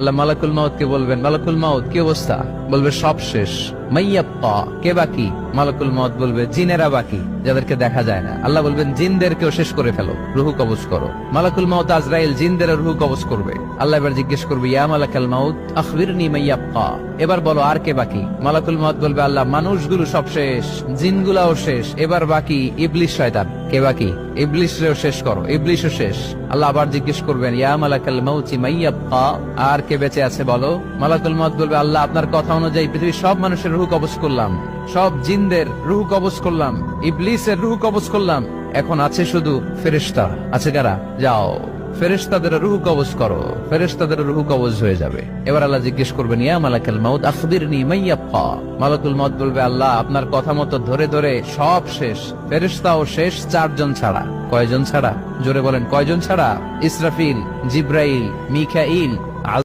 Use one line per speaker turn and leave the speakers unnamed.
আল্লাহ মালাকুল মাউত কে বলবেন, মালাকুল মাউত কি অবস্থা? বলবে সব শেষ। মাইয়াব্বা, কে বাকি? মালাকুল মাউত বলবে জিনেরা বাকি, যাদেরকে দেখা যায় না। আল্লাহ বলবেন জিনদেরকেও শেষ করে ফেলো, রুহু কবজ করো। মালাকুল মাউত আজরাইল জিনদের রুহু কবজ করবে। আল্লাহ এবার জিজ্ঞেস করবে, ইয়া মালাকাল মাউত আখবিরনি মাইয়াব্বা, এবার বলো আর কে বাকি? মালাকুল মাউত বলবে, আল্লাহ মানুষগুলো সব শেষ, জিনগুলাও শেষ, এবার বাকি ইবলিস শয়তান। কে বাকি? ইবলিসরেও শেষ করো, ইবলিসও শেষ। আল্লাহ আবার জিজ্ঞেস করবেন, ইয়া মালাকাল মাউতি মাইয়াব্বা, আর কে বেঁচে আছে বলো? মালাকুল মাউত বলবে, আল্লাহ আপনার কথা অনুযায়ী পৃথিবীর সব মানুষের রুহু কবজ করলাম, সব জিনদের রুহু কবজ করলাম, ইবলিসের রুহু কবজ করলাম, এখন আছে শুধু ফেরেশতা। আছে কারা? যাও ফেরেশতাদের রুহু কবজ করো। ফেরেশতাদের রুহু কবজ হয়ে যাবে। এবার আল্লাহ জিজ্ঞেস করবেন, ইয়া মালাকাল মাউত আখবিরনি মাইয়াব্বা। মালাকুল মাউত বলবে, আল্লাহ আপনার কথা মতো ধরে ধরে সব শেষ, ফেরেশতাও শেষ, 4 জন ছাড়া। কয়জন ছাড়া? জোরে বলেন, কয়জন ছাড়া? ইসরাফিল, জিব্রাইল, মিকাইল,